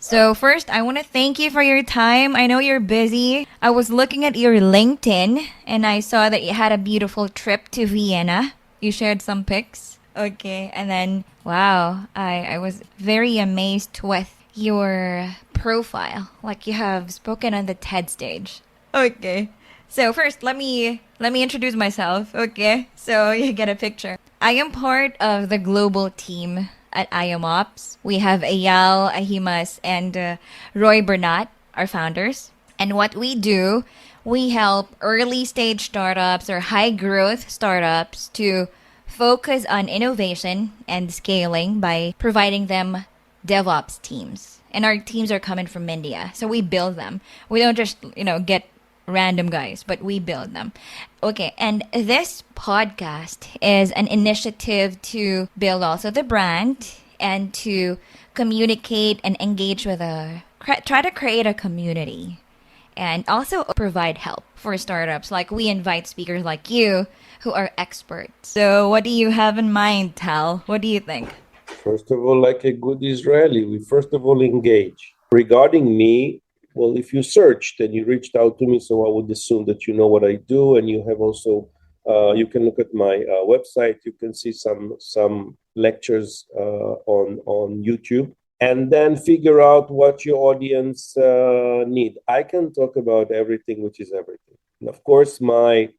So first, I want to thank you for your time. I know you're busy. I was looking at your LinkedIn and I saw that you had a beautiful trip to Vienna. You shared some pics. Okay, and then wow, I was very amazed with your profile. Like you have spoken on the TED stage. Okay. So first, let me introduce myself. Okay, so you get a picture. I am part of the global team at IAMOps. We have Ayal, Ahimas, and Roy Bernat, our founders. And what we do, we help early stage startups or high growth startups to focus on innovation and scaling by providing them DevOps teams. And our teams are coming from India. So we build them. We don't just, get random guys, but we build them. Okay, and this podcast is an initiative to build also the brand and to communicate and engage with try to create a community and also provide help for startups. Like we invite speakers like you who are experts. So what do you have in mind, Tal? What do you think? First of all, like a good Israeli, we first of all engage. Regarding me, well, if you searched and you reached out to me, so I would assume that you know what I do, and you have also, you can look at my website. You can see some lectures on YouTube, and then figure out what your audience need. I can talk about everything, which is everything. And of course, my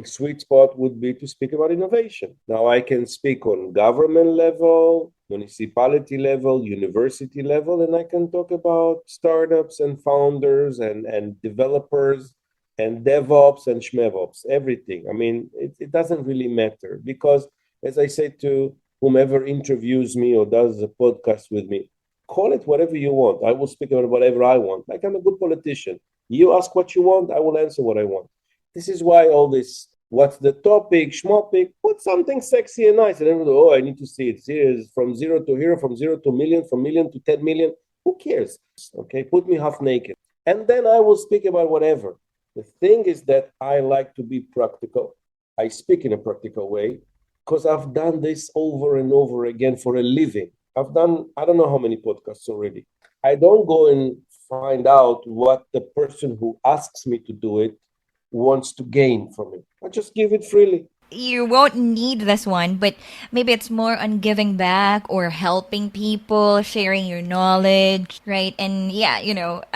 sweet spot would be to speak about innovation. Now, I can speak on government level, municipality level, university level, and I can talk about startups and founders and developers and DevOps and ShmevOps, everything. I mean, it doesn't really matter because, as I say to whomever interviews me or does a podcast with me, call it whatever you want. I will speak about whatever I want. Like I'm a good politician. You ask what you want, I will answer what I want. This is why all this, what's the topic, schmopic, put something sexy and nice. And everybody, oh, I need to see it. Here's from zero to hero, from zero to million, from million to 10 million. Who cares? Okay, put me half naked. And then I will speak about whatever. The thing is that I like to be practical. I speak in a practical way because I've done this over and over again for a living. I've done, I don't know how many podcasts already. I don't go and find out what the person who asks me to do it wants to gain from it. I just give it freely. You won't need this one, but maybe it's more on giving back or helping people, sharing your knowledge, right? And yeah,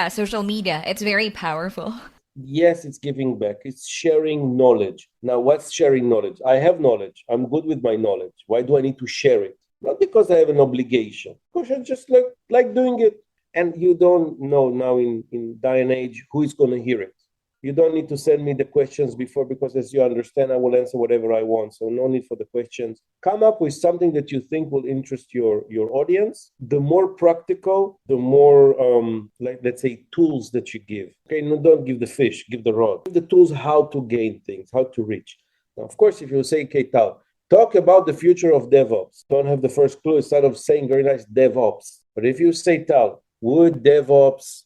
social media, it's very powerful. Yes, it's giving back. It's sharing knowledge. Now, what's sharing knowledge? I have knowledge. I'm good with my knowledge. Why do I need to share it? Not because I have an obligation, because I just like doing it. And you don't know now in day and age who is going to hear it. You don't need to send me the questions before because, as you understand, I will answer whatever I want. So no need for the questions. Come up with something that you think will interest your audience. The more practical, the more, let's say, tools that you give. Okay, no, don't give the fish, give the rod. Give the tools how to gain things, how to reach. Now, of course, if you say, okay, Tal, talk about the future of DevOps. Don't have the first clue instead of saying very nice DevOps. But if you say, Tal, would DevOps,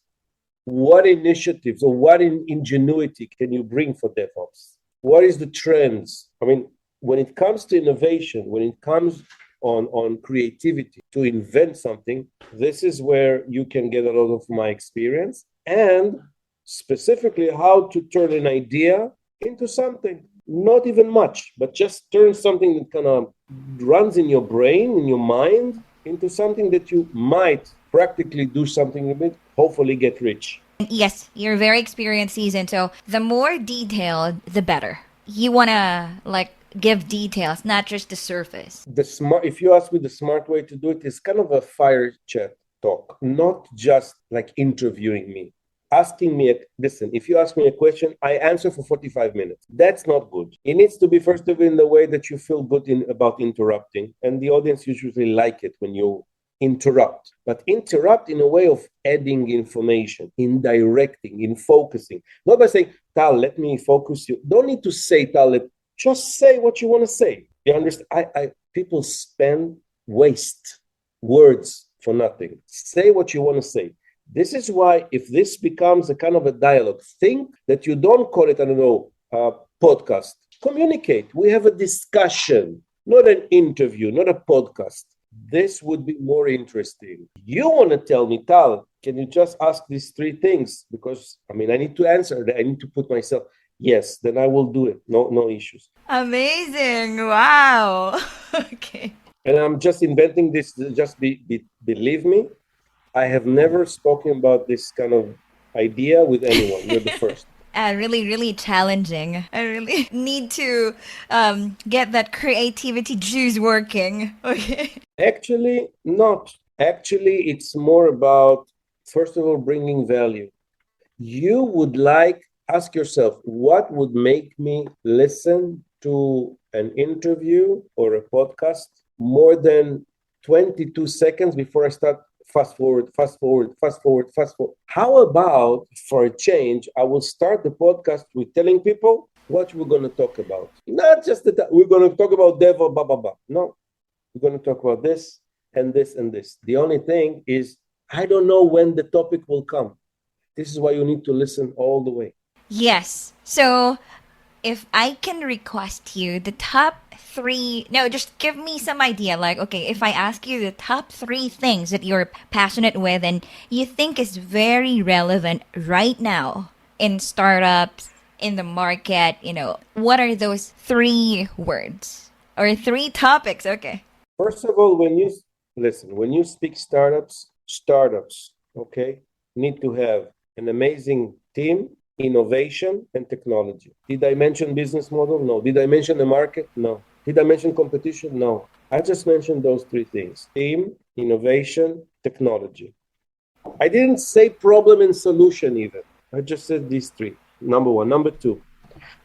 what initiatives or what ingenuity can you bring for DevOps? What is the trends? I mean, when it comes to innovation, when it comes on creativity to invent something, this is where you can get a lot of my experience and specifically how to turn an idea into something. Not even much, but just turn something that kind of runs in your brain, in your mind, into something that you might practically do something with, hopefully get rich. Yes, you're very experienced, seasoned, so the more detailed, the better. You want to, give details, not just the surface. If you ask me, the smart way to do it is kind of a fire chat talk, not just like interviewing me. Asking me, listen, if you ask me a question, I answer for 45 minutes. That's not good. It needs to be, first of all, in the way that you feel good about interrupting. And the audience usually like it when you interrupt, but interrupt in a way of adding information, in directing, in focusing. Not by saying, Tal, let me focus you. Don't need to say, Tal, just say what you want to say. You understand? People waste words for nothing. Say what you want to say. This is why if this becomes a kind of a dialogue, think that you don't call it, I don't know, podcast. Communicate. We have a discussion, not an interview, not a podcast. This would be more interesting. You want to tell me, Tal, can you just ask these three things? Because I need to answer that. I need to put myself, yes, then I will do it. No issues. Amazing. Wow. Okay. And I'm just inventing this. Just believe me, I have never spoken about this kind of idea with anyone. You're the first. Really, really challenging. I really need to get that creativity juice working. Okay. Actually, not. Actually, it's more about, first of all, bringing value. You would ask yourself, what would make me listen to an interview or a podcast more than 22 seconds before I start fast forward, fast forward, fast forward, fast forward? How about, for a change, I will start the podcast with telling people what we're going to talk about. Not just that we're going to talk about dev or blah, blah, blah. No, we're going to talk about this and this and this. The only thing is, I don't know when the topic will come. This is why you need to listen all the way. Yes. So if I can request you the top three, no, just give me some idea. Like, okay, if I ask you the top three things that you're passionate with and you think is very relevant right now in startups, in the market, what are those three words or three topics? Okay. First of all, when you speak startups, okay, need to have an amazing team, innovation, and technology. Did I mention business model? No. Did I mention the market? No. Did I mention competition? No. I just mentioned those three things: team, innovation, technology. I didn't say problem and solution even. I just said these three. Number one. Number two,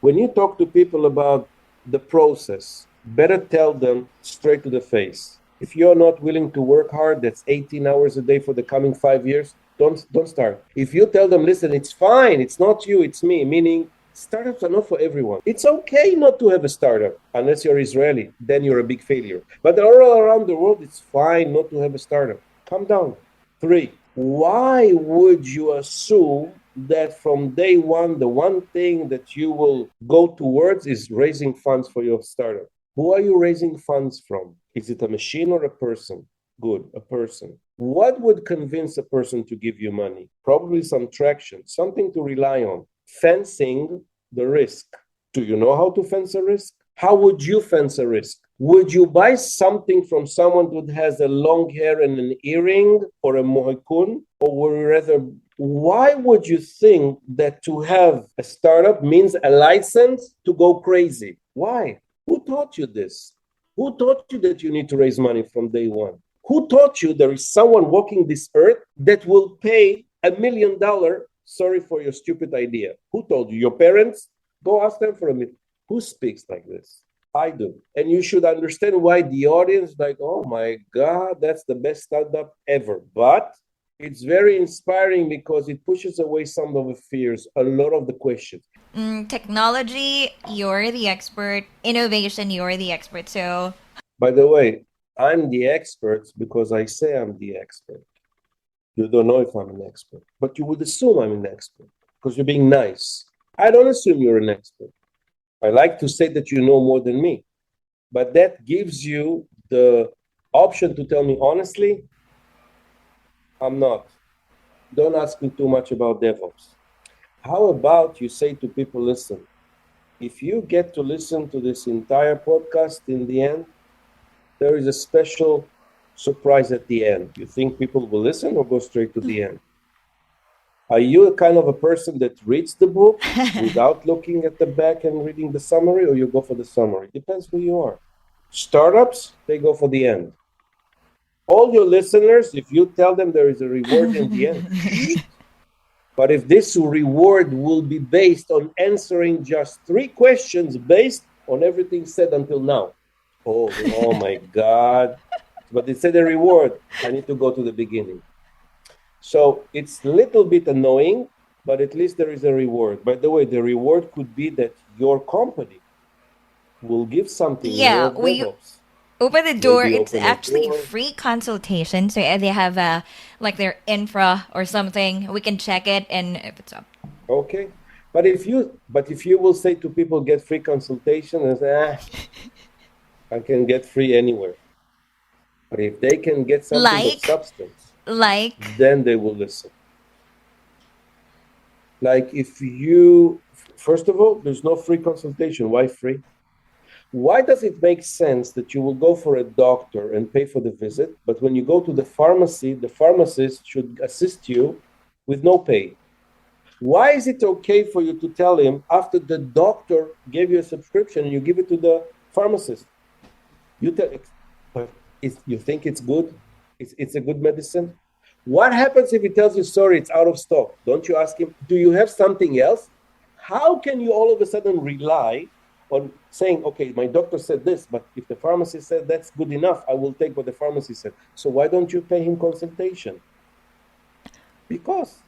when you talk to people about the process, better tell them straight to the face. If you're not willing to work hard, that's 18 hours a day for the coming 5 years, don't start. If you tell them, listen, it's fine, it's not you, it's me, meaning startups are not for everyone. It's okay not to have a startup unless you're Israeli, then you're a big failure. But all around the world, it's fine not to have a startup. Calm down. 3, why would you assume that from day one, the one thing that you will go towards is raising funds for your startup? Who are you raising funds from? Is it a machine or a person? Good, a person. What would convince a person to give you money? Probably some traction, something to rely on. Fencing the risk. Do you know how to fence a risk? How would you fence a risk? Would you buy something from someone who has a long hair and an earring or a mohikun? Or would you rather, why would you think that to have a startup means a license to go crazy? Why? Who taught you this? Who taught you that you need to raise money from day one? Who taught you there is someone walking this earth that will pay $1 million? Sorry for your stupid idea. Who told you? Your parents? Go ask them for a minute. Who speaks like this? I do. And you should understand why the audience like, oh my God, that's the best startup ever. But it's very inspiring because it pushes away some of the fears, a lot of the questions. Technology, you're the expert. Innovation, you're the expert. So, by the way, I'm the expert because I say I'm the expert. You don't know if I'm an expert, but you would assume I'm an expert because you're being nice. I don't assume you're an expert. I like to say that you know more than me, but that gives you the option to tell me honestly, I'm not. Don't ask me too much about DevOps. How about you say to people, listen, if you get to listen to this entire podcast in the end, there is a special surprise at the end. You think people will listen or go straight to the end? Are you a kind of a person that reads the book without looking at the back and reading the summary, or you go for the summary? Depends who you are. Startups, they go for the end. All your listeners, if you tell them there is a reward in the end, but if this reward will be based on answering just 3 questions based on everything said until now, oh my God. But it said a reward. I need to go to the beginning. So it's a little bit annoying, but at least there is a reward. By the way, the reward could be that your company will give something. yeah, we open the door. Maybe It's open a actually door. free consultation. So they have like their infra or something. We can check it, and if it's up. Okay. But if you will say to people, get free consultation, and say, I can get free anywhere. But if they can get something of substance, then they will listen. Like if you, first of all, there's no free consultation. Why free? Why does it make sense that you will go for a doctor and pay for the visit, but when you go to the pharmacy, the pharmacist should assist you with no pay? Why is it okay for you to tell him after the doctor gave you a subscription and you give it to the pharmacist? You tell, but you think it's good? It's a good medicine? What happens if he tells you, sorry, it's out of stock? Don't you ask him, do you have something else? How can you all of a sudden rely on saying, okay, my doctor said this, but if the pharmacist said that's good enough, I will take what the pharmacist said. So why don't you pay him consultation? Because,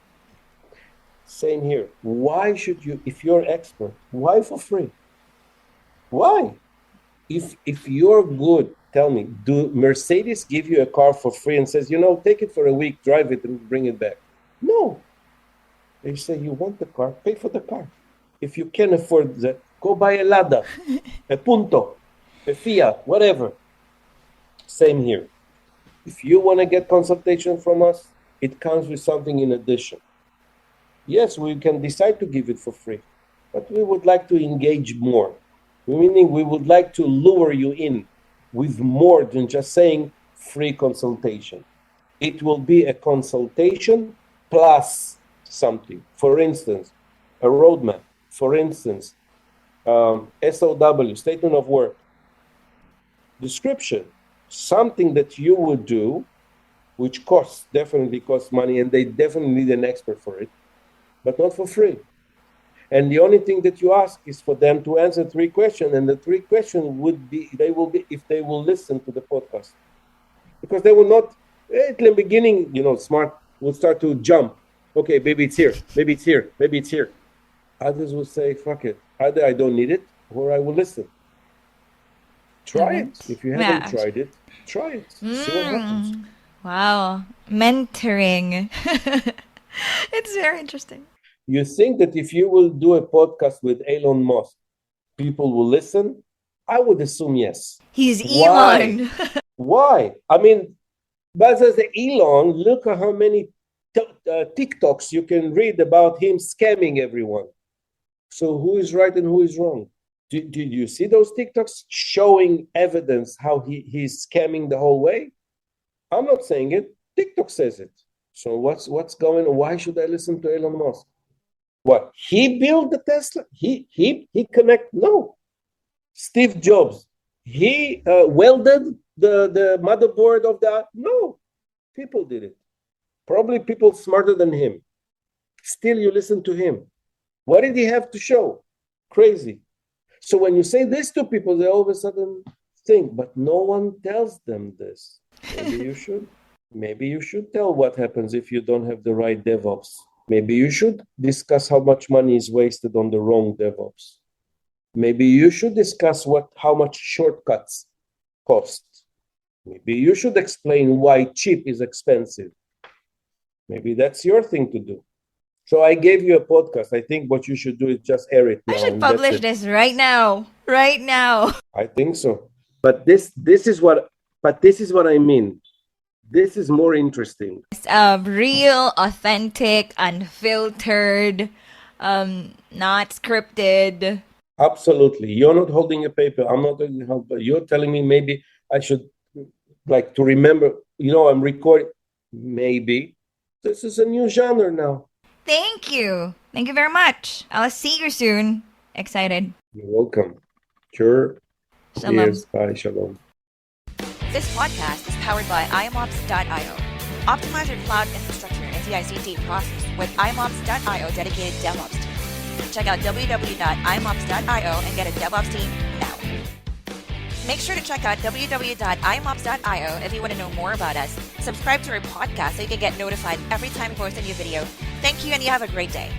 same here. Why should you, if you're expert, why for free? Why? If you're good, tell me, do Mercedes give you a car for free and says, take it for a week, drive it and bring it back? No. They say, you want the car, pay for the car. If you can afford that, go buy a Lada, a Punto, a Fiat, whatever. Same here. If you want to get consultation from us, it comes with something in addition. Yes, we can decide to give it for free, but we would like to engage more. Meaning we would like to lure you in with more than just saying free consultation. It will be a consultation plus something. For instance, a roadmap. For instance, SOW, statement of work, description, something that you would do, which definitely costs money, and they definitely need an expert for it, but not for free. And the only thing that you ask is for them to answer 3 questions, and the 3 questions would be if they will listen to the podcast. Because they will not, at the beginning, smart, will start to jump. Okay, maybe it's here, maybe it's here, maybe it's here. Others will say, fuck it. Either I don't need it, or I will listen. Try it. If you haven't tried it, try it. See what happens. Wow. Mentoring. It's very interesting. You think that if you will do a podcast with Elon Musk, people will listen? I would assume yes. He's Elon. Why? I mean, but as Elon, look at how many TikToks you can read about him scamming everyone. So who is right and who is wrong? Did you see those TikToks showing evidence how he's scamming the whole way? I'm not saying it. TikTok says it. So what's going on? Why should I listen to Elon Musk? What? He built the Tesla? He connect? No. Steve Jobs. He welded the motherboard of that? No. People did it. Probably people smarter than him. Still, you listen to him. What did he have to show? Crazy. So when you say this to people, they all of a sudden think, but no one tells them this. Maybe you should. Maybe you should tell what happens if you don't have the right DevOps. Maybe you should discuss how much money is wasted on the wrong DevOps. Maybe you should discuss how much shortcuts cost. Maybe you should explain why cheap is expensive. Maybe that's your thing to do. So I gave you a podcast. I think what you should do is just air it now. I should publish this right now. Right now. I think so. But this is what I mean. This is more interesting. It's real, authentic, unfiltered, not scripted. Absolutely. You're not holding a paper. I'm not holding a paper. You're telling me maybe I should to remember, I'm recording. Maybe. This is a new genre now. Thank you. Thank you very much. I'll see you soon. Excited. You're welcome. Sure. Shalom. Yes. Bye. Shalom. This podcast is powered by imops.io. Optimize your cloud infrastructure and CI/CD process with imops.io dedicated DevOps team. Check out www.imops.io and get a DevOps team now. Make sure to check out www.imops.io if you want to know more about us. Subscribe to our podcast so you can get notified every time we post a new video. Thank you, and you have a great day.